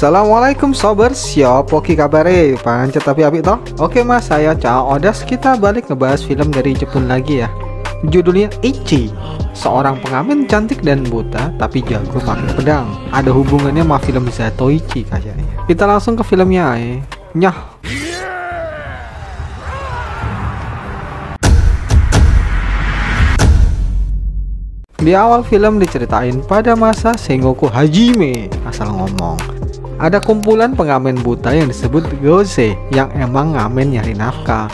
Assalamualaikum sobers, siapa ki kabare? Pancet tapi apik toh? Oke mas, saya Cao Odas. Kita balik ngebahas film dari Jepun lagi ya. Judulnya Ichi. Seorang pengamen cantik dan buta tapi jago pakai pedang. Ada hubungannya sama film Zatoichi kayaknya. Kita langsung ke filmnya ya. Nyah. Di awal film diceritain pada masa Sengoku Hajime, asal ngomong. Ada kumpulan pengamen buta yang disebut Gose yang emang ngamen nyari nafkah.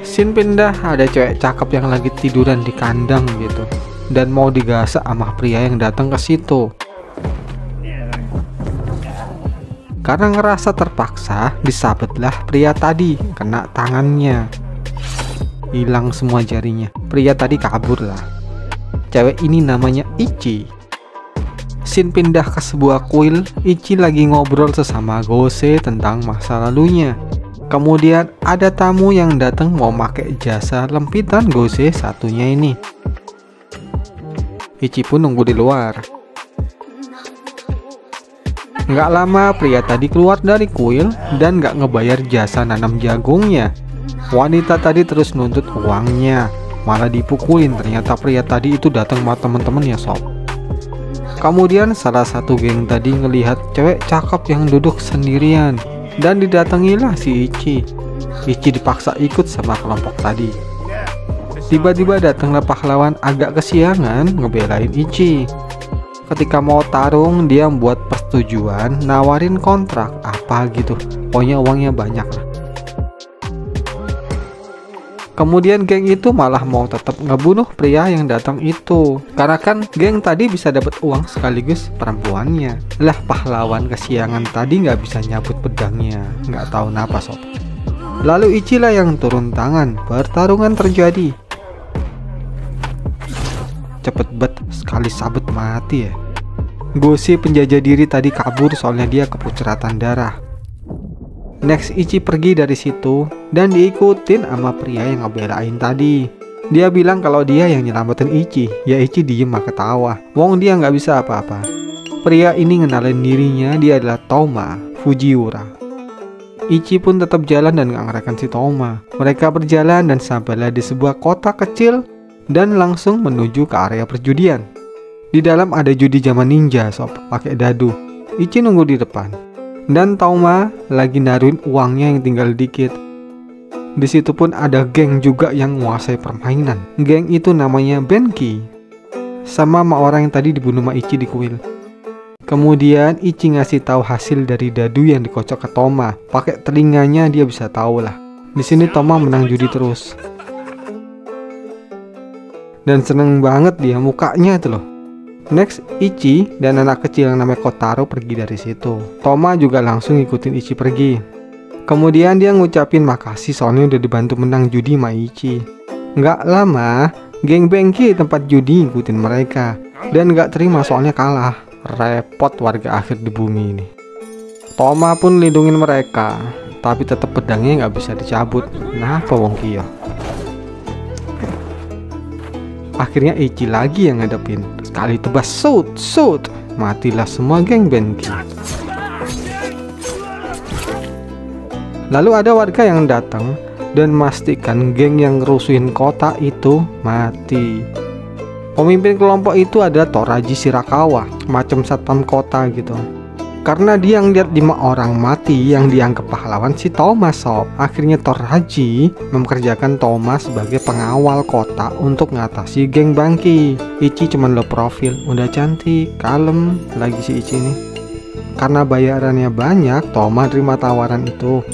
Scene pindah, ada cewek cakep yang lagi tiduran di kandang gitu dan mau digasak sama pria yang datang ke situ. Karena ngerasa terpaksa, disabetlah pria tadi, kena tangannya. Hilang semua jarinya. Pria tadi kabur lah. Cewek ini namanya Ichi. Scene pindah ke sebuah kuil. Ichi lagi ngobrol sesama Gose tentang masa lalunya. Kemudian ada tamu yang datang mau pakai jasa lempitan Gose satunya ini. Ichi pun nunggu di luar. Nggak lama pria tadi keluar dari kuil dan nggak ngebayar jasa nanam jagungnya. Wanita tadi terus nuntut uangnya, malah dipukulin. Ternyata pria tadi itu datang sama temen-temen ya sob. Kemudian salah satu geng tadi ngelihat cewek cakep yang duduk sendirian dan didatangilah si Ichi. Ichi dipaksa ikut sama kelompok tadi. Tiba-tiba datanglah pahlawan agak kesiangan ngebelain Ichi. Ketika mau tarung, dia membuat persetujuan nawarin kontrak apa gitu. Pokoknya uangnya banyak lah. Kemudian geng itu malah mau tetap ngebunuh pria yang datang itu. Karena kan geng tadi bisa dapat uang sekaligus perempuannya. Lah pahlawan kesiangan tadi nggak bisa nyabut pedangnya. Nggak tahu napa sob. Lalu Ichi lah yang turun tangan. Pertarungan terjadi. Cepet bet, sekali sabet mati ya. Gose penjajah diri tadi kabur soalnya dia kepuceratan darah. Next Ichi pergi dari situ dan diikutin sama pria yang ngebelain tadi. Dia bilang kalau dia yang nyelamatin Ichi. Ya Ichi diem mah ketawa. Wong dia nggak bisa apa-apa. Pria ini ngenalin dirinya dia adalah Toma Fujiura. Ichi pun tetap jalan dan nggak ngereken si Toma. Mereka berjalan dan sampailah di sebuah kota kecil dan langsung menuju ke area perjudian. Di dalam ada judi zaman ninja sob, pakai dadu. Ichi nunggu di depan. Dan Toma lagi naruhin uangnya yang tinggal dikit. Di situ pun ada geng juga yang menguasai permainan. Geng itu namanya Benki. Sama orang yang tadi dibunuh sama Ichi di kuil. Kemudian Ichi ngasih tahu hasil dari dadu yang dikocok ke Toma. Pakai telinganya dia bisa tahu lah. Di sini Toma menang judi terus. Dan seneng banget dia mukanya itu loh. Next, Ichi dan anak kecil yang namanya Kotaro pergi dari situ. Toma juga langsung ngikutin Ichi pergi. Kemudian dia ngucapin makasih soalnya udah dibantu menang judi sama Ichi. Nggak lama, geng Benki tempat judi ngikutin mereka. Dan nggak terima soalnya kalah. Repot warga akhir di bumi ini. Toma pun lindungin mereka. Tapi tetap pedangnya nggak bisa dicabut. Kenapa wong kiyo? Akhirnya Ichi lagi yang ngadepin. Sekali tebas shoot. Matilah semua geng Benki. Lalu ada warga yang datang dan memastikan geng yang ngerusuhin kota itu mati. Pemimpin kelompok itu ada Toraji Shirakawa, macam satpam kota gitu. Karena dia ngeliat 5 orang mati yang dianggap pahlawan si Toma sob. Akhirnya Toraji memkerjakan Toma sebagai pengawal kota untuk ngatasi geng Benki. Ichi cuman low profil, udah cantik, kalem lagi si Ichi ini. Karena bayarannya banyak, Toma terima tawaran itu.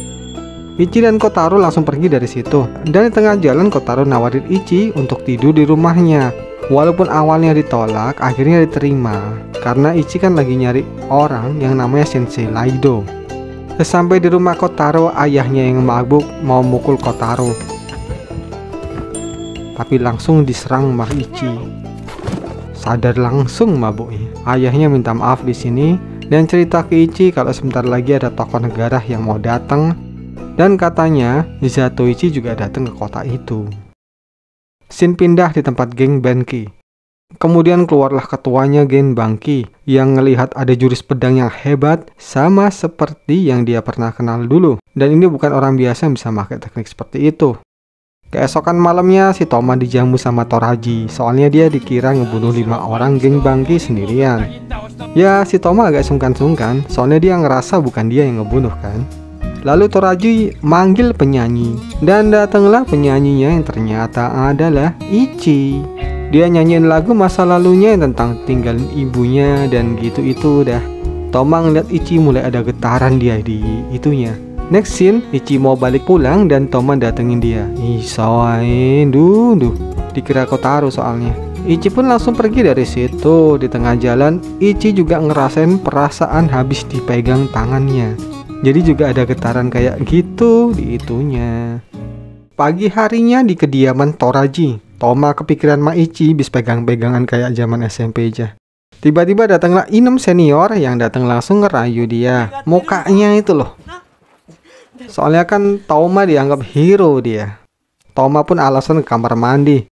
Ichi dan Kotaro langsung pergi dari situ. Dan di tengah jalan Kotaro nawarin Ichi untuk tidur di rumahnya. Walaupun awalnya ditolak, akhirnya diterima. Karena Ichi kan lagi nyari orang yang namanya Sensei Laido. Sampai di rumah Kotaro, ayahnya yang mabuk mau mukul Kotaro. Tapi langsung diserang sama Ichi. Sadar langsung mabuknya. Ayahnya minta maaf di sini dan cerita ke Ichi kalau sebentar lagi ada tokoh negara yang mau datang. Dan katanya Zatoichi juga datang ke kota itu. Scene pindah di tempat geng Benki. Kemudian keluarlah ketuanya geng Bangki yang ngelihat ada jurus pedang yang hebat sama seperti yang dia pernah kenal dulu. Dan ini bukan orang biasa yang bisa pakai teknik seperti itu. Keesokan malamnya si Toma dijamu sama Toraji, soalnya dia dikira ngebunuh 5 orang geng Bangki sendirian. Ya si Toma agak sungkan-sungkan, soalnya dia ngerasa bukan dia yang ngebunuh kan. Lalu Toraji manggil penyanyi, dan datanglah penyanyinya yang ternyata adalah Ichi. Dia nyanyiin lagu masa lalunya yang tentang tinggalin ibunya dan gitu itu dah. Toma ngeliat Ichi mulai ada getaran dia di itunya. Next scene, Ichi mau balik pulang dan Toma datengin dia. Ih, sawain, duh. Dikira Kotaro soalnya. Ichi pun langsung pergi dari situ. Di tengah jalan, Ichi juga ngerasain perasaan habis dipegang tangannya. Jadi juga ada getaran kayak gitu di itunya. Pagi harinya di kediaman Toraji, Toma kepikiran Maichi bis pegang-pegangan kayak zaman SMP aja. Tiba-tiba datanglah Inem senior yang datang langsung ngerayu dia. Mukanya itu loh. Soalnya kan Toma dianggap hero dia. Toma pun alasan ke kamar mandi.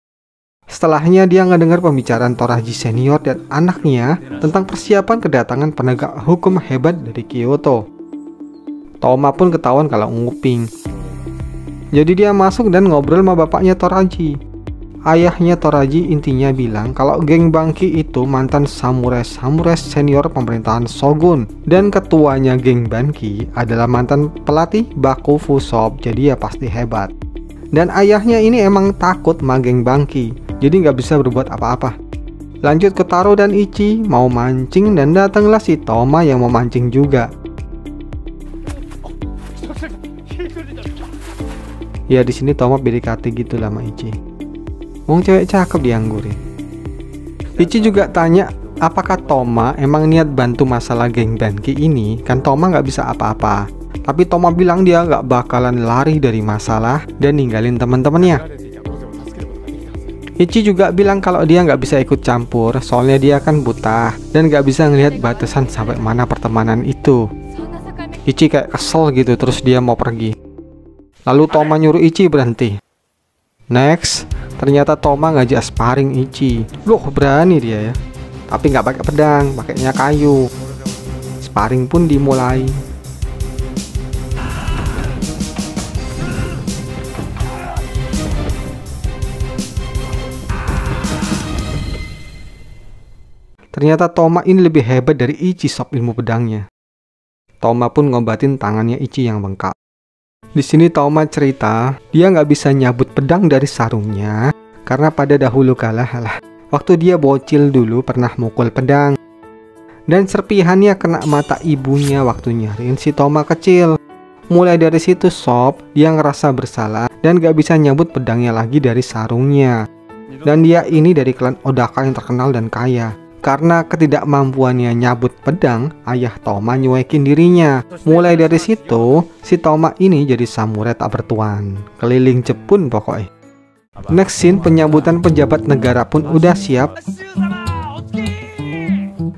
Setelahnya dia ngedengar pembicaraan Toraji senior dan anaknya tentang persiapan kedatangan penegak hukum hebat dari Kyoto. Toma pun ketahuan kalau nguping. Jadi dia masuk dan ngobrol sama bapaknya Toraji. Ayahnya Toraji intinya bilang kalau geng Bangki itu mantan samurai senior pemerintahan Shogun. Dan ketuanya geng Bangki adalah mantan pelatih Baku Fusop, jadi ya pasti hebat. Dan ayahnya ini emang takut sama geng Bangki, jadi nggak bisa berbuat apa-apa. Lanjut ke Taro dan Ichi mau mancing dan datanglah si Toma yang mau mancing juga. Ya di sini Toma PDKT gitu lah sama Ichi. Wong cewek cakep dianggurin. Ichi juga tanya apakah Toma emang niat bantu masalah geng Bangki ini. Kan Toma nggak bisa apa-apa. Tapi Toma bilang dia nggak bakalan lari dari masalah dan ninggalin teman-temannya. Ichi juga bilang kalau dia nggak bisa ikut campur, soalnya dia kan buta dan nggak bisa ngelihat batasan sampai mana pertemanan itu. Ichi kayak kesel gitu, terus dia mau pergi. Lalu Toma nyuruh Ichi berhenti. Next, ternyata Toma ngajak sparring Ichi. Loh, berani dia ya. Tapi nggak pakai pedang, pakainya kayu. Sparring pun dimulai. Ternyata Toma ini lebih hebat dari Ichi sob ilmu pedangnya. Toma pun ngobatin tangannya Ichi yang bengkak. Di sini Toma cerita dia nggak bisa nyabut pedang dari sarungnya karena pada dahulu kala waktu dia bocil dulu pernah mukul pedang dan serpihannya kena mata ibunya waktu nyariin si Toma kecil. Mulai dari situ sob dia ngerasa bersalah dan nggak bisa nyabut pedangnya lagi dari sarungnya. Dan dia ini dari klan Odaka yang terkenal dan kaya. Karena ketidakmampuannya nyabut pedang, ayah Toma nyuekin dirinya. Mulai dari situ, si Toma ini jadi samurai tak bertuan. Keliling Jepun pokoknya. Next scene, penyambutan pejabat negara pun udah siap.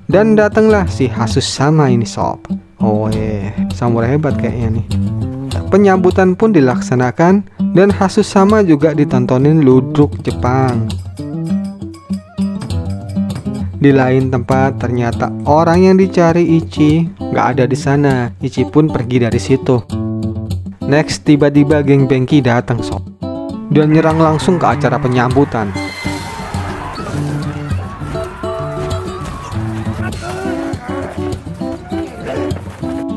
Dan datanglah si Hasusama ini sob. Oh samurai hebat kayaknya nih. Penyambutan pun dilaksanakan dan Hasusama juga ditontonin ludruk Jepang. Di lain tempat ternyata orang yang dicari Ichi nggak ada di sana. Ichi pun pergi dari situ. Next tiba-tiba geng Bangki datang sob dan nyerang langsung ke acara penyambutan.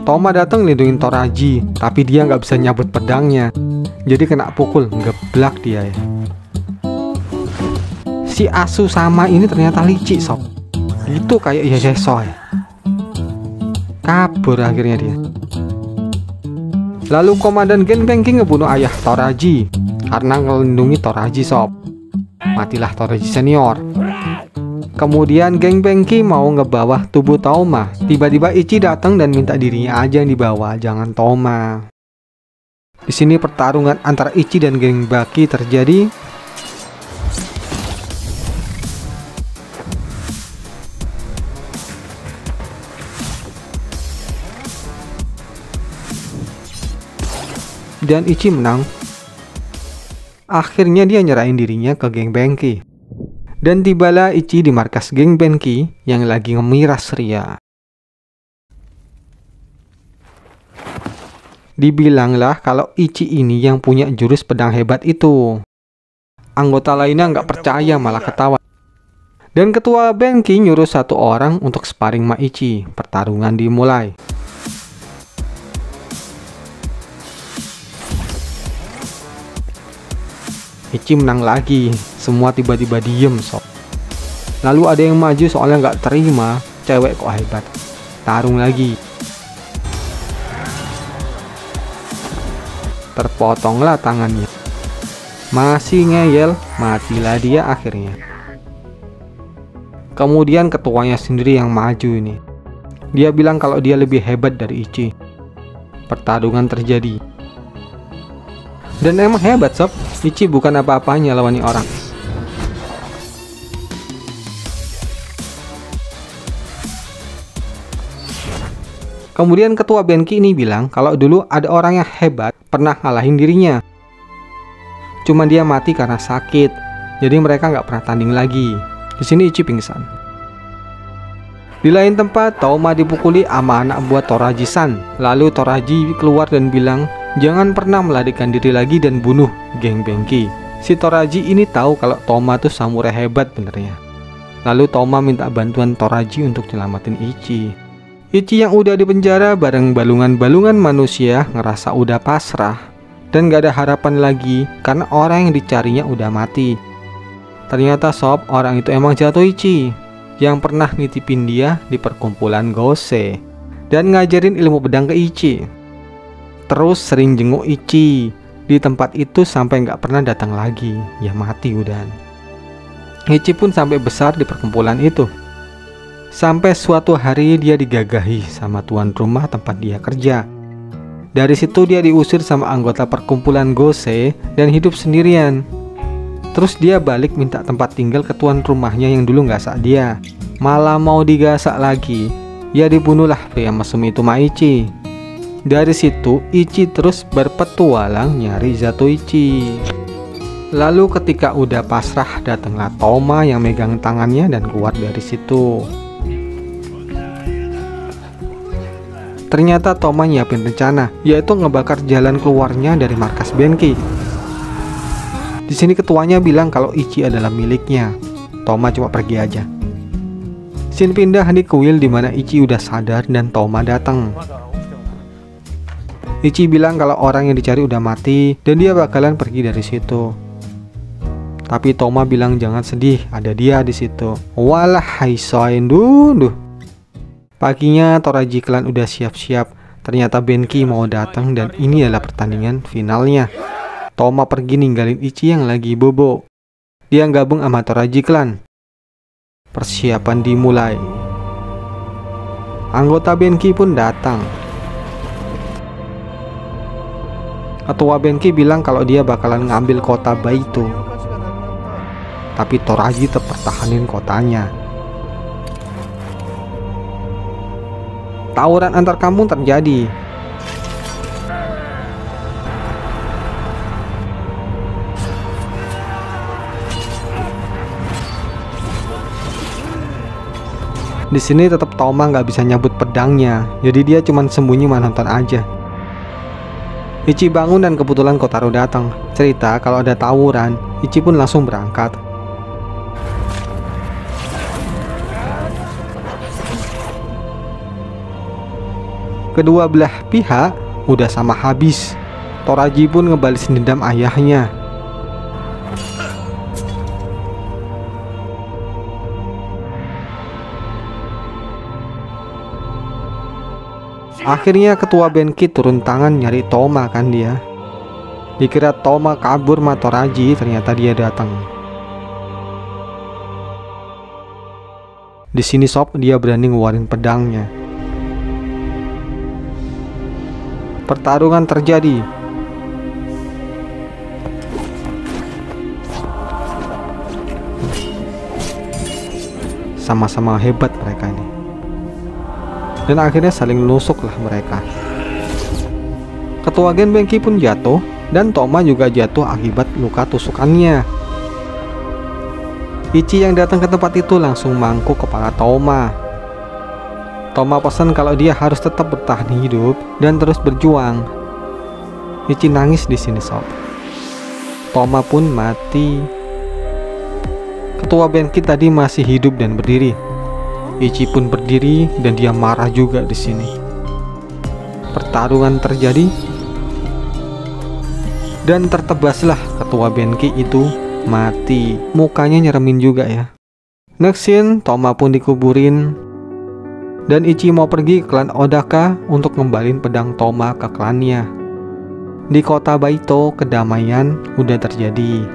Toma datang lindungin Toraji, tapi dia nggak bisa nyabut pedangnya, jadi kena pukul, ngeblak dia ya. Si Asu sama ini ternyata licik sob. Itu kayak Yasuo ya. Kabur akhirnya dia. Lalu komandan geng Bangki ngebunuh ayah Toraji karena ngelindungi Toraji sob. Matilah Toraji senior. Kemudian geng Bangki mau ngebawah tubuh Toma. Tiba-tiba Ichi datang dan minta dirinya aja yang dibawa, jangan Toma. Di sini pertarungan antara Ichi dan geng Bangki terjadi. Dan Ichi menang. Akhirnya dia nyerahin dirinya ke geng Bangki. Dan tibalah Ichi di markas geng Benki yang lagi ngemiras ria. Dibilanglah kalau Ichi ini yang punya jurus pedang hebat itu. Anggota lainnya nggak percaya, malah ketawa. Dan ketua Benki nyuruh satu orang untuk sparring sama Ichi. Pertarungan dimulai. Ichi menang lagi. Semua tiba-tiba diem sob. Lalu ada yang maju soalnya nggak terima. Cewek kok hebat. Tarung lagi. Terpotonglah tangannya. Masih ngeyel. Matilah dia akhirnya. Kemudian ketuanya sendiri yang maju ini. Dia bilang kalau dia lebih hebat dari Ichi. Pertarungan terjadi. Dan emang hebat sob. Ichi bukan apa-apanya lawan orang. Kemudian ketua Benki ini bilang kalau dulu ada orang yang hebat pernah ngalahin dirinya. Cuma dia mati karena sakit. Jadi mereka nggak pernah tanding lagi. Di sini Ichi pingsan. Di lain tempat, Toma dipukuli sama anak buah Toraji-san. Lalu Toraji keluar dan bilang, jangan pernah melarikan diri lagi dan bunuh geng Benki. Si Toraji ini tahu kalau Toma tuh samurai hebat benernya. Lalu Toma minta bantuan Toraji untuk nyelamatin Ichi. Ichi yang udah di penjara bareng balungan-balungan manusia ngerasa udah pasrah dan gak ada harapan lagi karena orang yang dicarinya udah mati. Ternyata sob, orang itu emang jatuh Ichi yang pernah nitipin dia di perkumpulan Gose dan ngajarin ilmu pedang ke Ichi. Terus sering jenguk Ichi di tempat itu sampai nggak pernah datang lagi. Ya mati udahan. Ichi pun sampai besar di perkumpulan itu. Sampai suatu hari dia digagahi sama tuan rumah tempat dia kerja. Dari situ dia diusir sama anggota perkumpulan Gose dan hidup sendirian. Terus dia balik minta tempat tinggal ke tuan rumahnya yang dulu gasak dia. Malah mau digasak lagi. Ya dibunuhlah pria mesum itu sama Ichi. Dari situ Ichi terus berpetualang nyari Zatoichi. Lalu ketika udah pasrah datanglah Toma yang megang tangannya dan keluar dari situ. Ternyata Toma nyiapin rencana, yaitu ngebakar jalan keluarnya dari markas Benki. Di sini ketuanya bilang kalau Ichi adalah miliknya. Toma cuma pergi aja. Scene pindah di kuil di mana Ichi udah sadar dan Toma datang. Ichi bilang kalau orang yang dicari udah mati dan dia bakalan pergi dari situ. Tapi Toma bilang jangan sedih, ada dia di situ. Walah haisoin duh. Paginya Toraji Clan udah siap-siap. Ternyata Benki mau datang dan ini adalah pertandingan finalnya. Toma pergi ninggalin Ichi yang lagi bobo. Dia gabung sama Toraji Clan. Persiapan dimulai. Anggota Benki pun datang. Ketua Benki bilang kalau dia bakalan ngambil kota Baito. Tapi Toraji tetap pertahanin kotanya. Tawuran antar kampung terjadi. Di sini tetap Toma nggak bisa nyabut pedangnya, jadi dia cuma sembunyi menonton aja. Ichi bangun dan kebetulan Kotaro datang. Cerita kalau ada tawuran, Ichi pun langsung berangkat. Kedua belah pihak udah sama habis. Toraji pun ngebalisin dendam ayahnya. Akhirnya ketua Benki turun tangan nyari Toma kan dia. Dikira Toma kabur sama Toraji, ternyata dia datang. Di sini sob dia berani ngeluarin pedangnya. Pertarungan terjadi. Sama-sama hebat mereka ini. Dan akhirnya saling nusuklah mereka. Ketua geng Benki pun jatuh dan Toma juga jatuh akibat luka tusukannya. Ichi yang datang ke tempat itu langsung mangkuk kepala Toma. Toma pesan kalau dia harus tetap bertahan hidup dan terus berjuang. Ichi nangis di sini sob. Toma pun mati. Ketua Benkei tadi masih hidup dan berdiri. Ichi pun berdiri dan dia marah juga di sini. Pertarungan terjadi dan tertebaslah ketua Benkei itu mati. Mukanya nyeremin juga ya. Next scene, Toma pun dikuburin dan Ichi mau pergi ke klan Odaka untuk ngembalin pedang Toma ke klannya. Di kota Baito, kedamaian udah terjadi.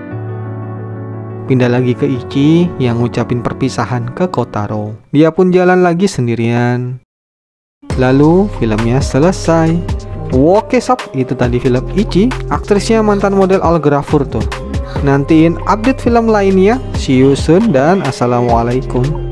Pindah lagi ke Ichi yang ngucapin perpisahan ke Kotaro. Dia pun jalan lagi sendirian. Lalu filmnya selesai. Oke sob, itu tadi film Ichi. Aktrisnya mantan model Al Ghafur tuh. Nantiin update film lainnya. See you soon dan assalamualaikum.